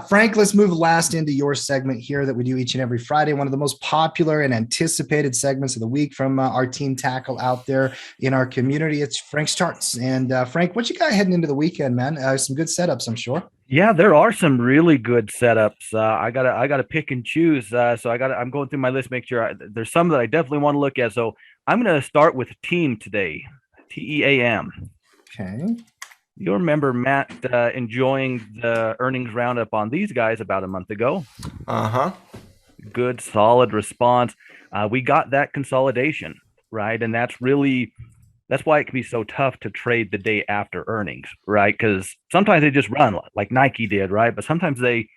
Frank, let's move last into your segment here that we do each and every Friday. One of the most popular and anticipated segments of the week from our team tackle out there in our community. It's Frank's Charts. And Frank, what you got heading into the weekend, man? Some good setups, I'm sure. Yeah, there are some really good setups. I gotta pick and choose. I'm going through my list, make sure there's some that I definitely want to look at. So I'm gonna start with Team today, TEAM. Okay. You remember Matt enjoying the earnings roundup on these guys about a month ago? Uh-huh. Good, solid response. We got that consolidation, right? And that's why it can be so tough to trade the day after earnings, right? Because sometimes they just run like Nike did, right? But sometimes they,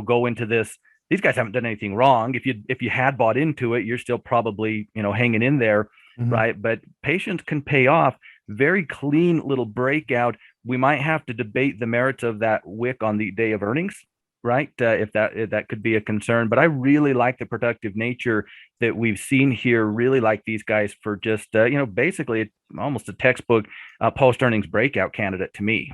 go into this. These guys haven't done anything wrong. If you had bought into it, you're still probably, hanging in there, right? But patience can pay off. Very clean little breakout. We might have to debate the merits of that wick on the day of earnings, right? If that could be a concern, but I really like the productive nature that we've seen here. Really like these guys for just basically almost a textbook post earnings breakout candidate to me.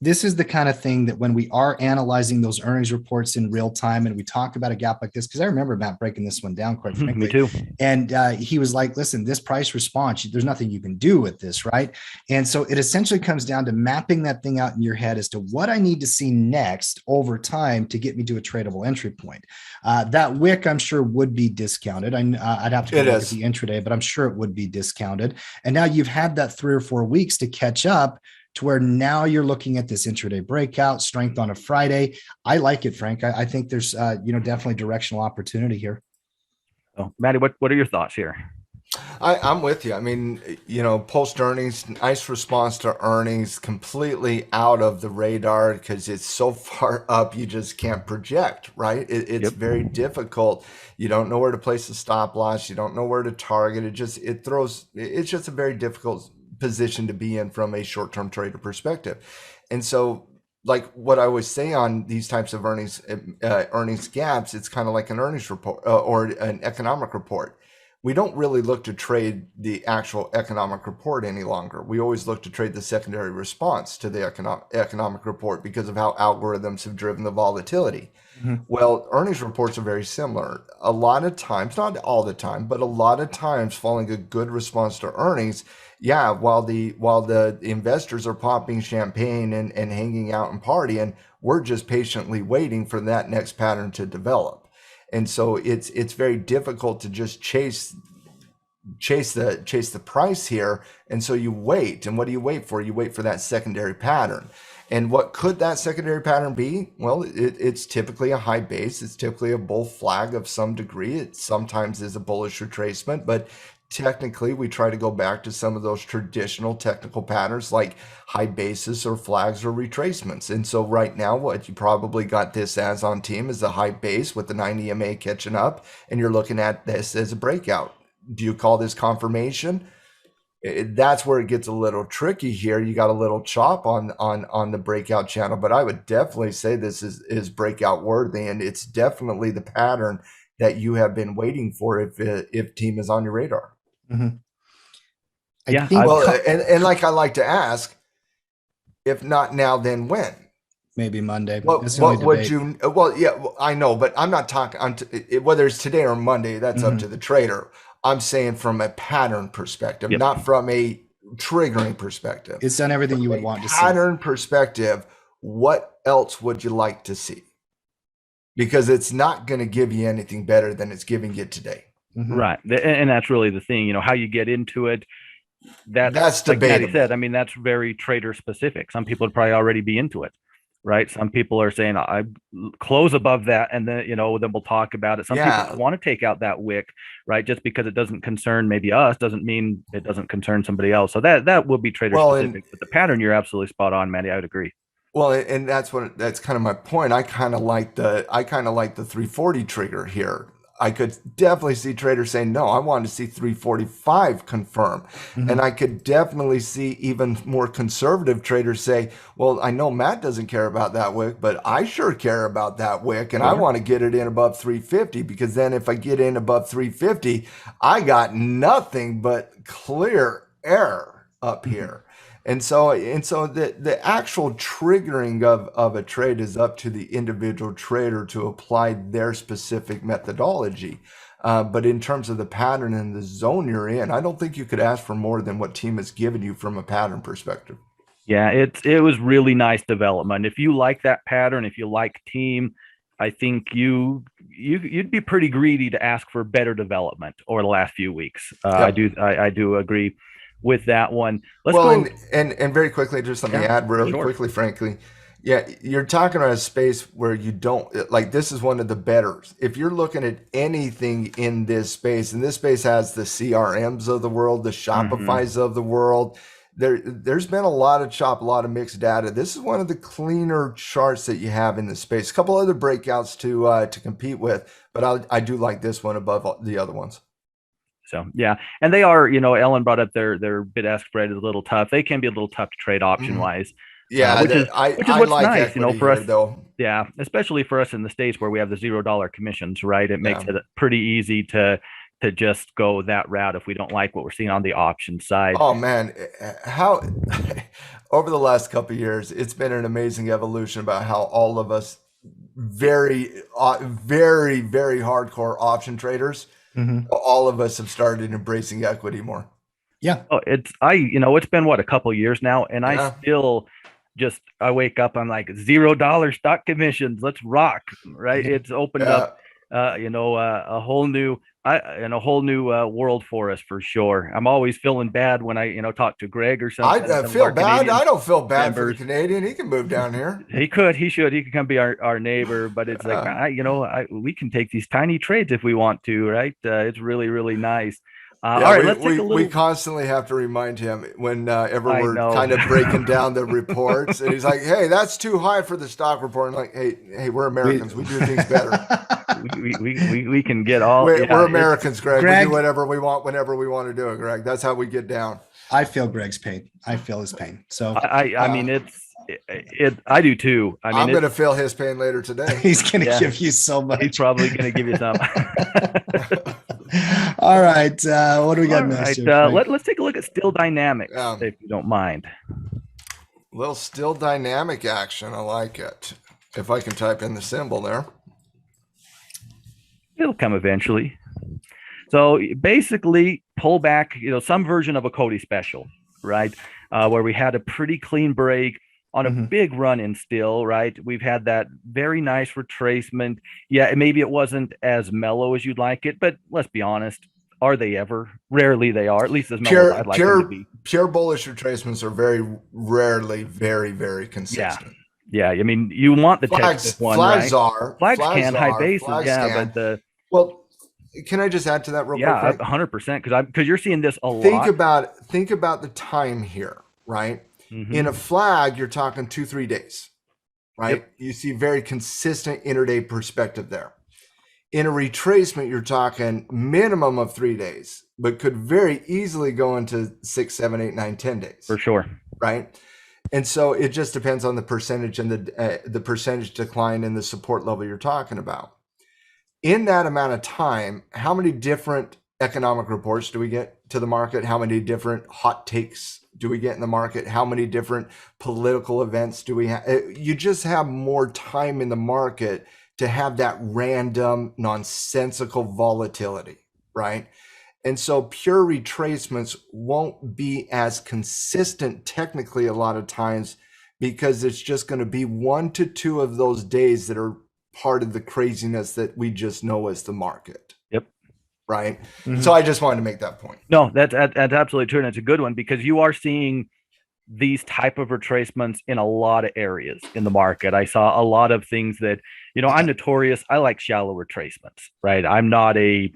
This is the kind of thing that when we are analyzing those earnings reports in real time and we talk about a gap like this, because I remember Matt breaking this one down quite frankly. Me too. And he was like, listen, this price response, there's nothing you can do with this, right? And so it essentially comes down to mapping that thing out in your head as to what I need to see next over time to get me to a tradable entry point. That wick, I'm sure, would be discounted. I'd have to look at the intraday, but I'm sure it would be discounted. And now you've had that 3 or 4 weeks to catch up to where now you're looking at this intraday breakout strength on a Friday. I like it, Frank. I think there's, definitely directional opportunity here. Oh, Maddie, what are your thoughts here? I'm with you. I mean, post earnings, nice response to earnings, completely out of the radar because it's so far up you just can't project, right? It's very difficult. You don't know where to place the stop loss. You don't know where to target. It's just a very difficult position to be in from a short-term trader perspective. And so like what I always say on these types of earnings gaps, it's kind of like an earnings report or an economic report. We don't really look to trade the actual economic report any longer. We always look to trade the secondary response to the economic report because of how algorithms have driven the volatility. Well, earnings reports are very similar. A lot of times, not all the time, but a lot of times following a good response to earnings, while the investors are popping champagne and hanging out and partying, we're just patiently waiting for that next pattern to develop. And so it's very difficult to just chase the price here. And so you wait. And what do you wait for? You wait for that secondary pattern. And what could that secondary pattern be? Well, it's typically a high base. It's typically a bull flag of some degree. It sometimes is a bullish retracement, but technically we try to go back to some of those traditional technical patterns like high bases or flags or retracements. And so right now, what you probably got this as on team is a high base with the 9 EMA catching up, and you're looking at this as a breakout. Do you call this confirmation? That's where it gets a little tricky here. You got a little chop on the breakout channel, but I would definitely say this is breakout worthy, and it's definitely the pattern that you have been waiting for if team is on your radar. I think, and like I like to ask, if not now, then when? Maybe Monday. What would you? Well, yeah, I know, but I'm not talking. Whether it's today or Monday, that's up to the trader. I'm saying from a pattern perspective, not from a triggering perspective. It's done everything you would want to see. Pattern perspective, what else would you like to see? Because it's not going to give you anything better than it's giving you today. Right. And that's really the thing, how you get into it. That's debatable. Like Maddie said, I mean, that's very trader specific. Some people would probably already be into it. Right. Some people are saying I close above that and then, then we'll talk about it. Some people want to take out that wick, right? Just because it doesn't concern maybe us doesn't mean it doesn't concern somebody else. So that will be trader specific. But the pattern, you're absolutely spot on, Maddie. I would agree. Well, and that's kind of my point. I kind of like the 340 trigger here. I could definitely see traders saying, no, I want to see 345 confirm. And I could definitely see even more conservative traders say, well, I know Matt doesn't care about that wick, but I sure care about that wick. And I want to get it in above 350 because then if I get in above 350, I got nothing but clear air up here. And so the actual triggering of a trade is up to the individual trader to apply their specific methodology. But in terms of the pattern and the zone you're in, I don't think you could ask for more than what team has given you from a pattern perspective. Yeah, it was really nice development. If you like that pattern, if you like team, I think you'd be pretty greedy to ask for better development over the last few weeks. Yep. I do agree with that one. Let's Well, go. and very quickly, just let me Yeah, add really sure. quickly, frankly. Yeah, you're talking about a space where you don't like this is one of the betters. If you're looking at anything in this space, and this space has the CRMs of the world, the Shopify's of the world. There's been a lot of chop, a lot of mixed data. This is one of the cleaner charts that you have in the space. A couple other breakouts to compete with, but I do like this one above the other ones. So yeah, and they are, Ellen brought up their bid-ask spread is a little tough. They can be a little tough to trade option wise. Yeah, which is I what's like nice, equity for here, us. though. Yeah, especially for us in the States where we have the $0 commissions, right? It makes Yeah. it pretty easy to just go that route if we don't like what we're seeing on the option side. Oh man, how over the last couple of years, it's been an amazing evolution about how all of us very, very, very hardcore option traders, all of us have started embracing equity more. Yeah. Oh, it's been what, a couple of years now, and I Yeah. still I wake up, I'm like $0 stock commissions. Let's rock, right? It's opened up, a whole new world for us for sure. I'm always feeling bad when I talk to Greg or something. I some of feel our bad. Canadian I don't feel bad for the members. Canadian. He can move down here. He could, he should, he could come be our neighbor, but it's like, we can take these tiny trades if we want to, right? It's really, really nice. Yeah, all right, let's take a little. we constantly have to remind him whenever I we're know. kind of breaking down the reports, and he's like, "Hey, that's too high for the stock report." And like, hey, we're Americans. We do things better. we can get all. We're Americans, Greg. We Greg. do whatever we want whenever we want to do it, Greg. That's how we get down. I feel Greg's pain. I feel his pain. So I mean, I do too. I mean, I'm going to feel his pain later today. he's going to give you so much. He's probably going to give you some. All right. What do we got next? Let's take a look at Still Dynamics, if you don't mind. Little Still Dynamic action. I like it. If I can type in the symbol there. It'll come eventually. So basically, pull back, some version of a Cody special, right? Where we had a pretty clean break on a big run in Still, right? We've had that very nice retracement. Yeah, maybe it wasn't as mellow as you'd like it, but let's be honest. Are they ever? Rarely they are, at least as mellow as I'd like them to be. Pure bullish retracements are very rarely very, very consistent. Yeah. I mean, you want the flags one, flags right? Flags can, high bases, can. but well, can I just add to that real quick? 100%, because you're seeing this a lot. Think about the time here, right? In a flag, you're talking 2-3 days, right? Yep. You see very consistent intraday perspective there. In a retracement, you're talking minimum of 3 days, but could very easily go into 6, 7, 8, 9, 10 days. For sure. Right. And so it just depends on the percentage and the percentage decline in the support level you're talking about. In that amount of time, how many different economic reports do we get to the market? How many different hot takes do we get in the market? How many different political events do we have? You just have more time in the market to have that random, nonsensical volatility, right? And so pure retracements won't be as consistent technically a lot of times because it's just going to be 1 to 2 of those days that are part of the craziness that we just know as the market. Yep. Right. So I just wanted to make that point. No, that's absolutely true. And it's a good one because you are seeing these type of retracements in a lot of areas in the market. I saw a lot of things that, I'm notorious. I like shallow retracements, right? I'm not a,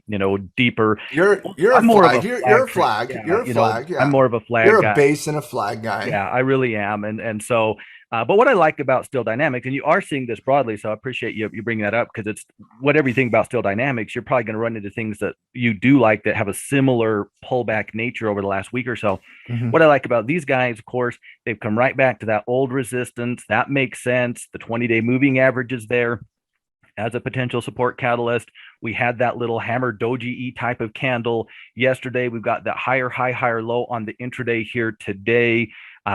deeper. You're a flag. You're a flag. You're a flag. I'm more of a flag. You're a base and a flag guy. Yeah, I really am. And so, but what I like about Still Dynamics, and you are seeing this broadly, so I appreciate you bringing that up because it's whatever you think about Still Dynamics, you're probably going to run into things that you do like that have a similar pullback nature over the last week or so. What I like about these guys, of course, they've come right back to that old resistance. That makes sense. The 20-day moving average is there as a potential support catalyst. We had that little hammer doji type of candle yesterday. We've got that higher high, higher low on the intraday here today.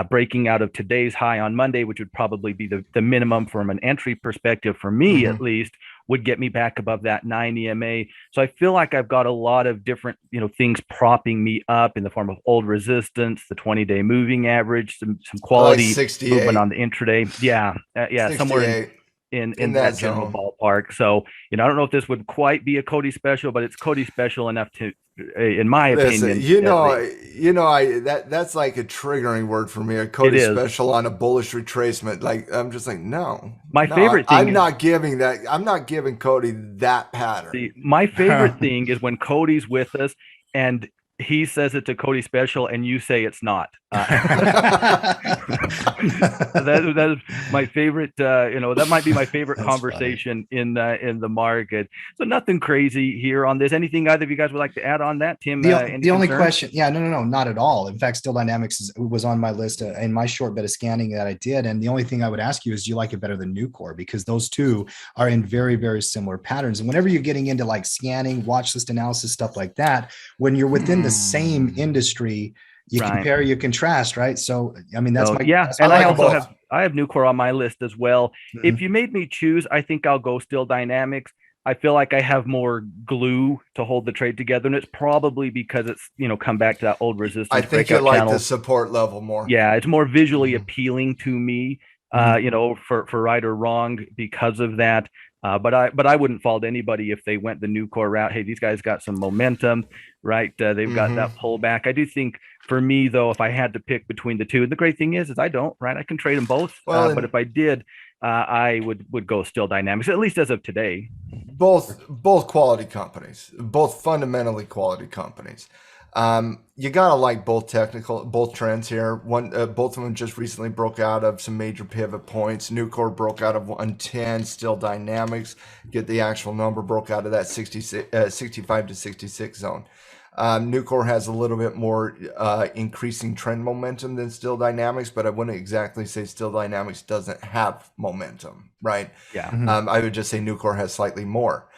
breaking out of today's high on Monday, which would probably be the minimum from an entry perspective for me, at least, would get me back above that 9 EMA. So I feel like I've got a lot of different, things propping me up in the form of old resistance, the 20-day moving average, some quality movement on the intraday. Yeah, somewhere in that general ballpark. So, I don't know if this would quite be a Cody special, but it's Cody special enough to, in my opinion. That's like a triggering word for me. A Cody special on a bullish retracement. Like, I'm just like, no. My favorite thing I'm not giving that. I'm not giving Cody that pattern. My favorite thing is when Cody's with us and he says it's a Cody special and you say it's not. That is my favorite. That might be my favorite conversation in the market. So nothing crazy here on this. Anything either of you guys would like to add on that, Tim? The only question, no, not at all. In fact, Steel Dynamics was on my list in my short bit of scanning that I did, and the only thing I would ask you is, do you like it better than Nucor? Because those two are in very, very similar patterns. And whenever you're getting into like scanning, watch list analysis, stuff like that, when you're within the same industry, you compare, you contrast, right? So, I mean, that's I have Nucor on my list as well. If you made me choose, I think I'll go Steel Dynamics. I feel like I have more glue to hold the trade together, and it's probably because it's, come back to that old resistance. I think you like the support level more. Yeah, it's more visually appealing to me, for right or wrong because of that. But I wouldn't fault anybody if they went the Nucor route. Hey, these guys got some momentum, right? They've got that pullback. I do think for me, though, if I had to pick between the two, and the great thing is I don't, right? I can trade them both. But if I did, I would go Steel Dynamics, at least as of today. Both quality companies, both fundamentally quality companies. You gotta like both trends here. Both of them just recently broke out of some major pivot points. Nucor broke out of 110. Steel Dynamics, get the actual number, broke out of that 65 to 66 zone. Nucor has a little bit more increasing trend momentum than Steel Dynamics, but I wouldn't exactly say Steel Dynamics doesn't have momentum, right? Yeah. I would just say Nucor has slightly more.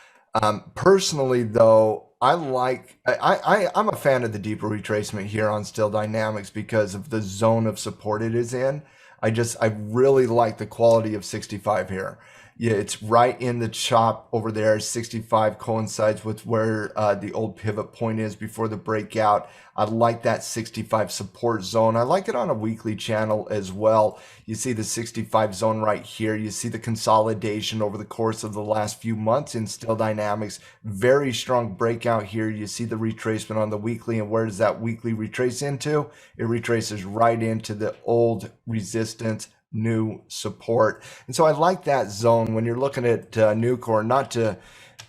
Personally, though, I'm a fan of the deeper retracement here on Steel Dynamics because of the zone of support it is in. I really like the quality of 65 here. Yeah, it's right in the chop over there. 65 coincides with where the old pivot point is before the breakout. I like that 65 support zone. I like it on a weekly channel as well. You see the 65 zone right here. You see the consolidation over the course of the last few months in Steel Dynamics. Very strong breakout here. You see the retracement on the weekly, and where does that weekly retrace into? It retraces right into the old resistance, new support. And so I like that zone when you're looking at Nucor. Not to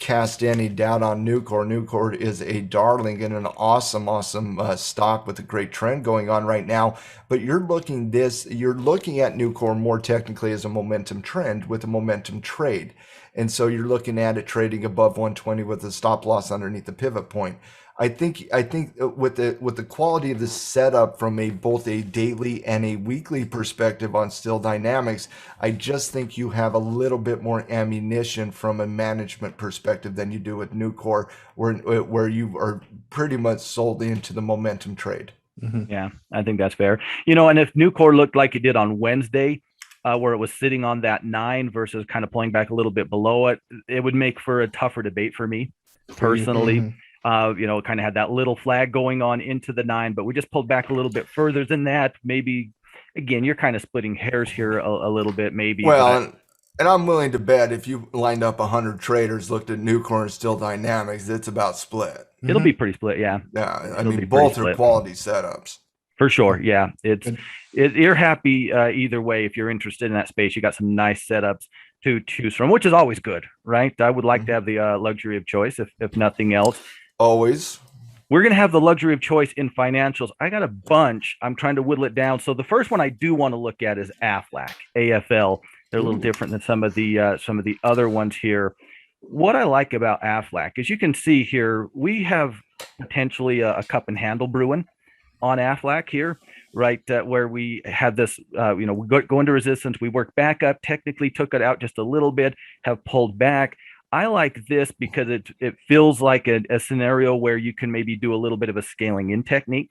cast any doubt on Nucor. Nucor is a darling and an awesome stock with a great trend going on right now. But you're looking at Nucor more technically as a momentum trend with a momentum trade. And so you're looking at it trading above 120 with a stop loss underneath the pivot point. I think with the quality of the setup from both a daily and a weekly perspective on Steel Dynamics, I just think you have a little bit more ammunition from a management perspective than you do with Nucor, where you are pretty much sold into the momentum trade. Yeah, I think that's fair. And if Nucor looked like it did on Wednesday, where it was sitting on that 9 versus kind of pulling back a little bit below it, it would make for a tougher debate for me personally. Kind of had that little flag going on into the 9, but we just pulled back a little bit further than that. Maybe, again, you're kind of splitting hairs here a little bit, maybe. Well, and I'm willing to bet if you lined up 100 traders, looked at Nucor and Steel Dynamics, it's about split. It'll be pretty split, yeah. Yeah, I mean, both are quality setups. For sure, yeah. You're happy either way if you're interested in that space. You got some nice setups to choose from, which is always good, right? I would like to have the luxury of choice, if nothing else. Always. We're going to have the luxury of choice in financials. I got a bunch. I'm trying to whittle it down. So the first one I do want to look at is AFL. They're a little different than some of the other ones here. What I like about AFLAC is you can see here, we have potentially a cup and handle brewing on AFLAC here, right? Where we have this, we go into resistance, we work back up, technically took it out just a little bit, have pulled back. I like this because it feels like a scenario where you can maybe do a little bit of a scaling in technique,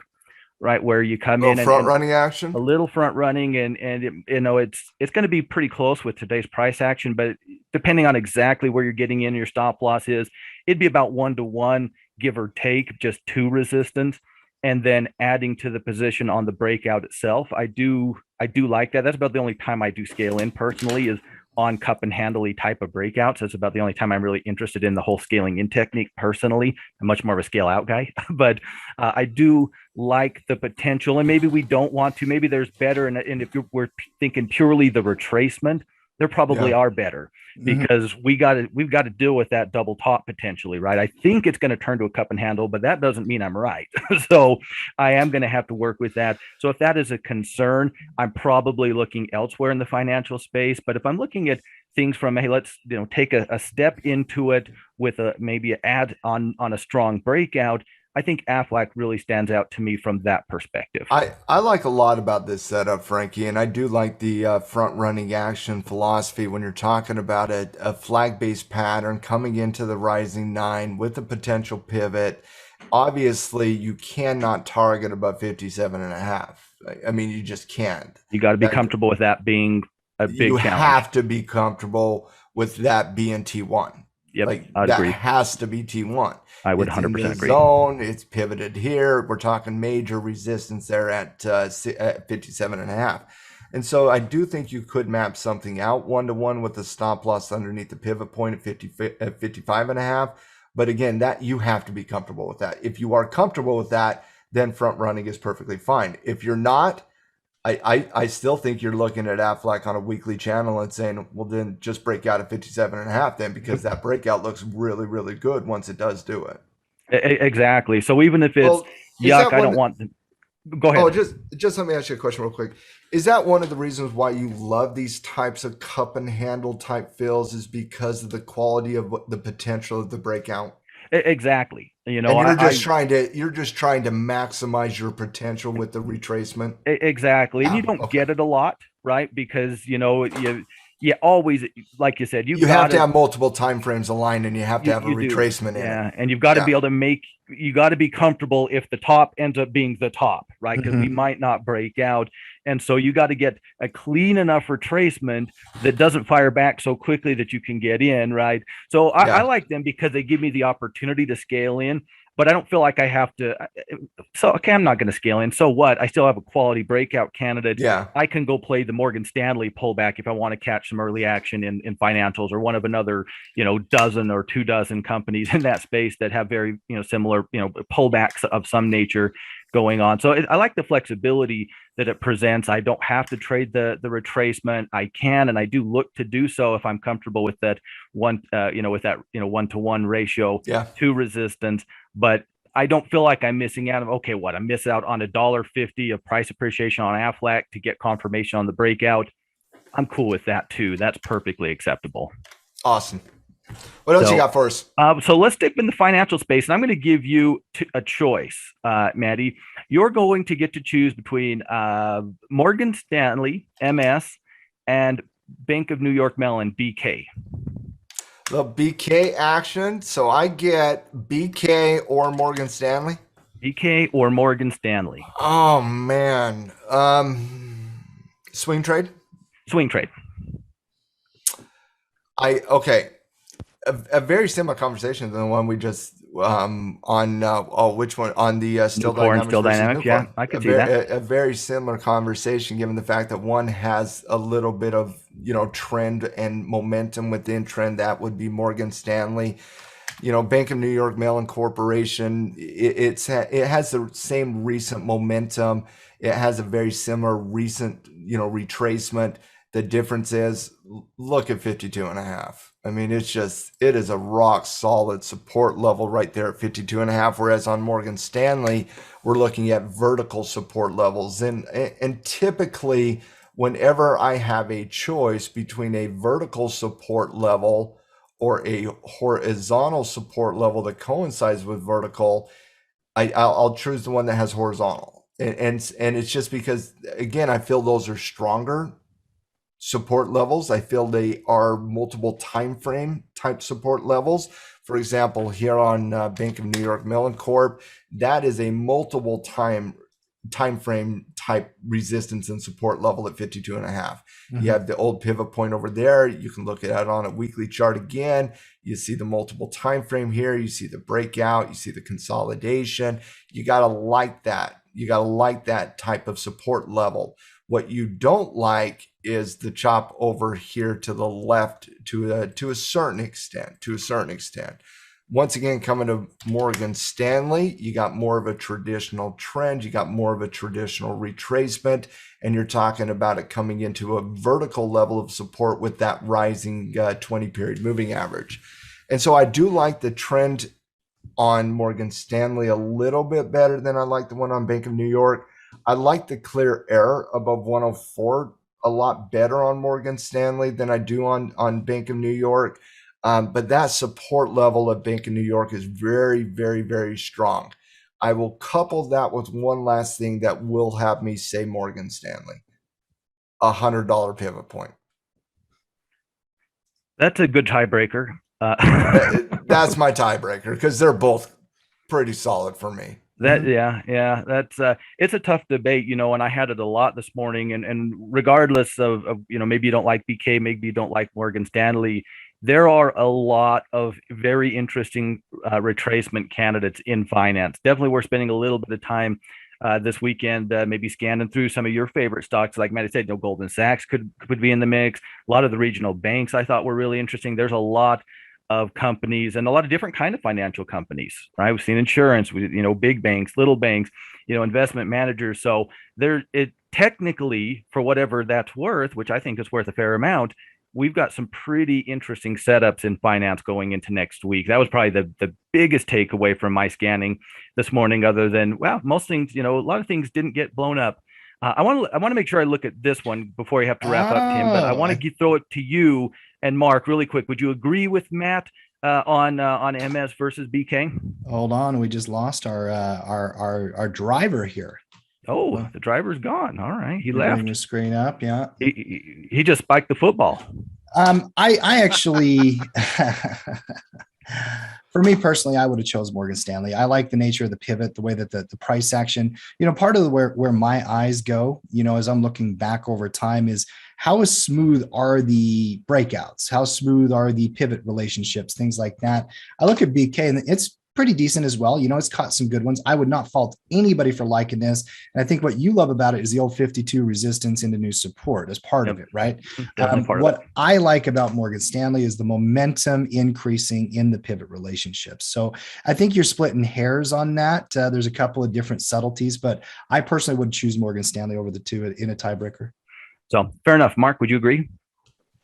right? Where you come Oh, in front running action. a little front running, and it's going to be pretty close with today's price action, but depending on exactly where you're getting in, your stop loss is, it'd be about 1-to-1, give or take, just two resistance, and then adding to the position on the breakout itself. I do like that. That's about the only time I do scale in personally, is on cup and handle type of breakouts. That's about the only time I'm really interested in the whole scaling in technique personally. I'm much more of a scale out guy, but I do like the potential. And maybe we don't want to, maybe there's better. And if we're thinking purely the retracement, there probably are better, because we've got to deal with that double top potentially, right? I think it's going to turn to a cup and handle, but that doesn't mean I'm right. So I am going to have to work with that. So if that is a concern, I'm probably looking elsewhere in the financial space. But if I'm looking at things from, hey, let's take a step into it with maybe an add on a strong breakout, I think AFLAC really stands out to me from that perspective. I like a lot about this setup, Frankie, and I do like the front running action philosophy when you're talking about a flag based pattern coming into the rising 9 with a potential pivot. Obviously, you cannot target above 57.5. I mean, you just can't. You got to be comfortable with that being a big challenge. You have to be comfortable with that being T1. Yep, like I'd that agree. has to be T1. I would It's 100% in the agree. zone. It's pivoted here. We're talking major resistance there at 57.5. And so I do think you could map something out 1-to-1 with the stop loss underneath the pivot point at 55.5. But again, that you have to be comfortable with that. If you are comfortable with that, then front running is perfectly fine. If you're not, I still think you're looking at AFLAC on a weekly channel and saying, well, then just break out at 57.5 then, because that breakout looks really, really good once it does do it. Exactly. So even if it's yuck, I don't want to go ahead. Oh, just let me ask you a question real quick. Is that one of the reasons why you love these types of cup and handle type fills, is because of the quality of the potential of the breakout? Exactly. And you're just trying to maximize your potential with the retracement. Exactly. And you don't get it a lot, right? Because you always, like you said, you have to have multiple time frames aligned, and you have to have a retracement in it. Yeah, and you've got to be able to you got to be comfortable if the top ends up being the top, right? Because we might not break out. And so you got to get a clean enough retracement that doesn't fire back so quickly that you can get in, right? So I like them because they give me the opportunity to scale in, but I don't feel like I have to. So, okay, I'm not going to scale in. So what? I still have a quality breakout candidate. Yeah. I can go play the Morgan Stanley pullback if I want to catch some early action in financials, or one of another, dozen or 2 dozen companies in that space that have very, similar, pullbacks of some nature going on. So I like the flexibility that it presents. I don't have to trade the retracement. I can, and I do look to do so if I'm comfortable with that one, with that, 1-to-1 ratio to resistance. But I don't feel like I'm missing out. I miss out on $1.50 of price appreciation on AFLAC to get confirmation on the breakout. I'm cool with that too. That's perfectly acceptable. Awesome. What else you got for us? So let's stick in the financial space, and I'm going to give you a choice, Maddie. You're going to get to choose between Morgan Stanley, MS, and Bank of New York Mellon, BK. The BK action. So I get BK or Morgan Stanley. BK or Morgan Stanley. Oh man. Swing trade. Swing trade. A very similar conversation than the one we just which one on the Still Dynamics? Yeah, I could see that. A very similar conversation, given the fact that one has a little bit of trend and momentum within trend. That would be Morgan Stanley. Bank of New York Mellon Corporation. It has the same recent momentum. It has a very similar recent retracement. The difference is, look at 52.5. I mean, it is a rock solid support level right there at 52.5. Whereas on Morgan Stanley, we're looking at vertical support levels. And typically, whenever I have a choice between a vertical support level or a horizontal support level that coincides with vertical, I'll choose the one that has horizontal. And it's just because, again, I feel those are stronger support levels. I feel they are multiple time frame type support levels. For example, here on Bank of New York Mellon Corp, that is a multiple time time frame type resistance and support level at 52.5. Mm-hmm. You have the old pivot point over there. You can look at it on a weekly chart again. You see the multiple time frame here. You see the breakout. You see the consolidation. You got to like that. You got to like that type of support level. What you don't like is the chop over here to the left to a certain extent. Once again, coming to Morgan Stanley, you got more of a traditional trend. You got more of a traditional retracement, and you're talking about it coming into a vertical level of support with that rising 20-period moving average. And so I do like the trend on Morgan Stanley a little bit better than I like the one on Bank of New York. I like the clear error above 104 a lot better on Morgan Stanley than I do on Bank of New York. But that support level of Bank of New York is very, very, very strong. I will couple that with one last thing that will have me say Morgan Stanley, $100 pivot point. That's a good tiebreaker. That's my tiebreaker because they're both pretty solid for me. That's it's a tough debate, and I had it a lot this morning, and regardless of maybe you don't like BK, maybe you don't like Morgan Stanley, there are a lot of very interesting retracement candidates in finance. Definitely we're spending a little bit of time this weekend, maybe scanning through some of your favorite stocks. Like Matt said, Goldman Sachs could be in the mix. A lot of the regional banks I thought were really interesting. There's a lot of companies and a lot of different kind of financial companies, right? We've seen insurance, big banks, little banks, investment managers. So it technically, for whatever that's worth, which I think is worth a fair amount, we've got some pretty interesting setups in finance going into next week. That was probably the biggest takeaway from my scanning this morning, other than, most things, a lot of things didn't get blown up. I want to make sure I look at this one before you have to wrap up, Tim, but I want to throw it to you and Mark really quick. Would you agree with Matt on MS versus BK? Hold on. We just lost our driver here. Oh, the driver's gone. All right. He left. Bring the screen up. Yeah. He just spiked the football. I actually, for me personally, I would have chose Morgan Stanley. I like the nature of the pivot, the way that the price action, part of where my eyes go, as I'm looking back over time is how smooth are the breakouts? How smooth are the pivot relationships? Things like that. I look at BK and it's pretty decent as well. It's caught some good ones. I would not fault anybody for liking this. And I think what you love about it is the old 52 resistance into new support as part of it, right? What I like about Morgan Stanley is the momentum increasing in the pivot relationships. So I think you're splitting hairs on that. There's a couple of different subtleties, but I personally would choose Morgan Stanley over the two in a tiebreaker. So fair enough. Mark, would you agree?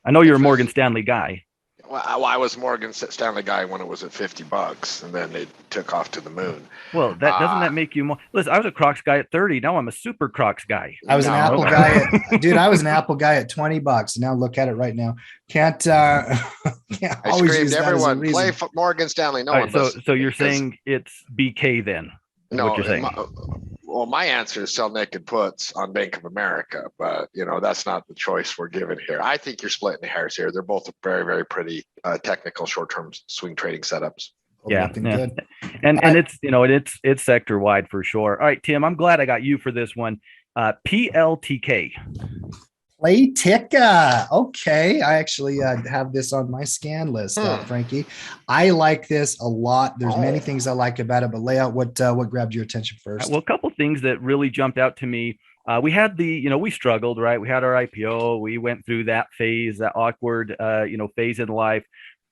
I know you're a Morgan Stanley guy. Well, I was Morgan Stanley guy when it was at $50, and then it took off to the moon. Well, doesn't that make you more? Listen, I was a Crocs guy at 30. Now I'm a super Crocs guy. I was an Apple guy. Dude, I was an Apple guy at $20. Now look at it right now. Can't I always screamed use that everyone, as a play reason. Morgan Stanley. No All one right, so you're saying it's BK then? No, what you're saying. My answer is sell naked puts on Bank of America, but that's not the choice we're given here. I think you're splitting hairs here. They're both very, very pretty technical short-term swing trading setups. Yeah. And it's sector wide for sure. All right, Tim, I'm glad I got you for this one. PLTK. PLTK. Okay. I actually have this on my scan list, Frankie. I like this a lot. There's many things I like about it, but lay out what grabbed your attention first. Well, a couple things that really jumped out to me. We had we struggled, right? We had our IPO. We went through that phase, that awkward, phase in life.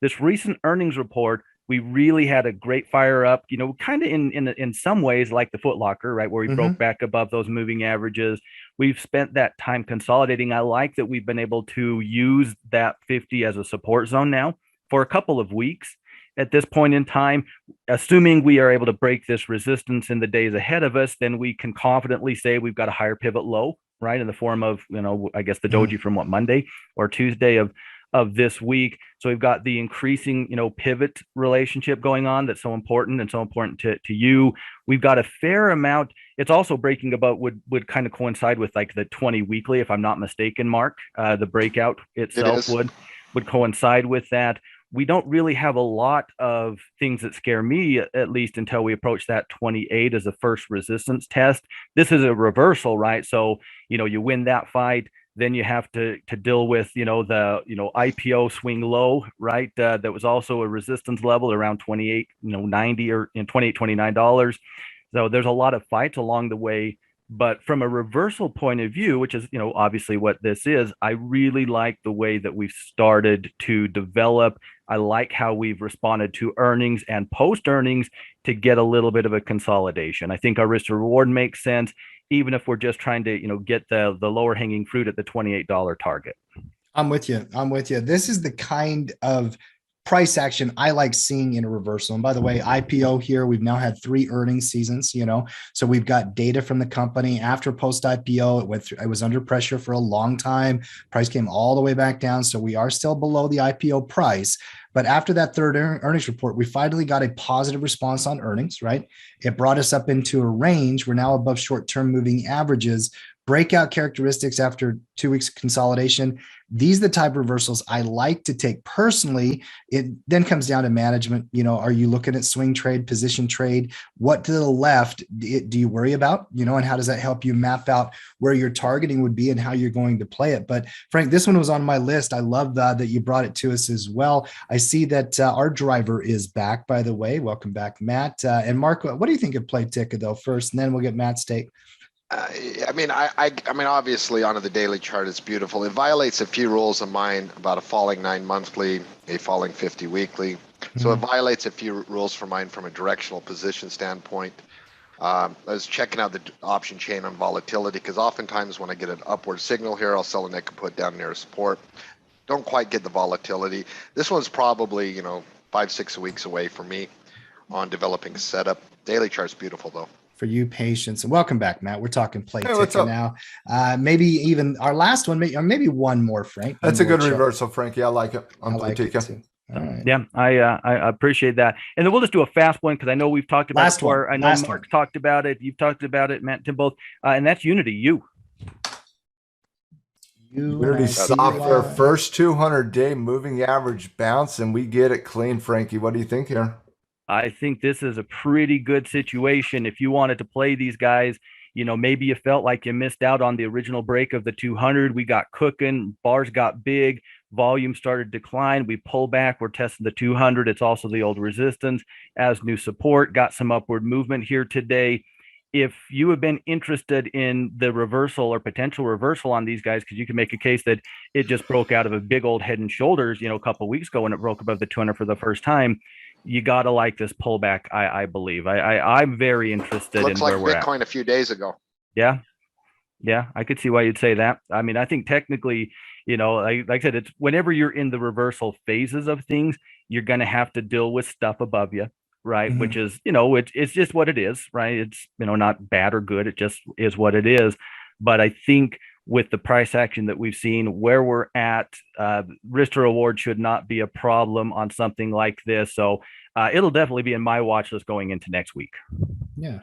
This recent earnings report, we really had a great fire up, kind of in some ways like the Foot Locker, right? Where we broke back above those moving averages. We've spent that time consolidating. I like that we've been able to use that 50 as a support zone now for a couple of weeks. At this point in time, assuming we are able to break this resistance in the days ahead of us, then we can confidently say we've got a higher pivot low, right? In the form of, I guess the doji from Monday or Tuesday of this week. So we've got the increasing, pivot relationship going on that's so important and so important to you. We've got a fair amount. It's also breaking about would kind of coincide with like the 20 weekly, if I'm not mistaken, Mark. The breakout itself would coincide with that. we don't really have a lot of things that scare me, at least until we approach that 28 as a first resistance test. This is a reversal, right? So, you win that fight, then you have to deal with, the, IPO swing low, right? That was also a resistance level around 28, 90 or in 28, $29. So there's a lot of fights along the way. But from a reversal point of view, which is, obviously what this is, I really like the way that we've started to develop. I like how we've responded to earnings and post earnings to get a little bit of a consolidation. I think our risk to reward makes sense, even if we're just trying to, get the lower hanging fruit at the $28 target. I'm with you. This is the kind of price action I like seeing in a reversal. And by the way, IPO here, we've now had 3 earnings seasons, so we've got data from the company after post IPO. It was under pressure for a long time. Price came all the way back down. So we are still below the IPO price. But after that third earnings report, we finally got a positive response on earnings, right? It brought us up into a range. We're now above short-term moving averages. Breakout characteristics after 2 weeks of consolidation. These are the type of reversals I like to take personally. It then comes down to management. Are you looking at swing trade, position trade? What to the left do you worry about? And how does that help you map out where your targeting would be and how you're going to play it? But Frank, this one was on my list. I love that you brought it to us as well. I see that our driver is back, by the way. Welcome back, Matt. And Mark, what do you think of PLTK though first, and then we'll get Matt's take. I mean, obviously, on the daily chart, it's beautiful. It violates a few rules of mine about a falling 9 monthly, a falling 50 weekly. So it violates a few rules for mine from a directional position standpoint. I was checking out the option chain on volatility, because oftentimes when I get an upward signal here, I'll sell a nickel put down near a support. Don't quite get the volatility. This one's probably 5-6 weeks away for me on developing a setup. Daily chart's beautiful though. For you, patience. And welcome back, Matt. We're talking PLTK now. Maybe even our last one, or maybe one more, Frank. That's a good reversal, Frankie. I like it on PLTK. Right. Yeah, I appreciate that. And then we'll just do a fast one, because I know we've talked about it before. I know Mark talked about it. You've talked about it, Matt, Tim, both. And that's Unity. Unity software first 200-day moving average bounce, and we get it clean, Frankie. What do you think here? I think this is a pretty good situation. If you wanted to play these guys, maybe you felt like you missed out on the original break of the 200. We got cooking, bars got big, volume started to decline. We pull back, we're testing the 200. It's also the old resistance as new support, got some upward movement here today. If you have been interested in the reversal or potential reversal on these guys, because you can make a case that it just broke out of a big old head and shoulders, a couple of weeks ago when it broke above the 200 for the first time, you got to like this pullback. I believe I'm very interested in where we're at. Looks like Bitcoin a few days ago. Yeah, I could see why you'd say that. I mean, I think technically, like I said, it's whenever you're in the reversal phases of things, you're going to have to deal with stuff above you, right? Which is, it's just what it is, right? It's, not bad or good. It just is what it is. But I think with the price action that we've seen, where we're at, risk to reward should not be a problem on something like this. So it'll definitely be in my watch list going into next week. Yeah.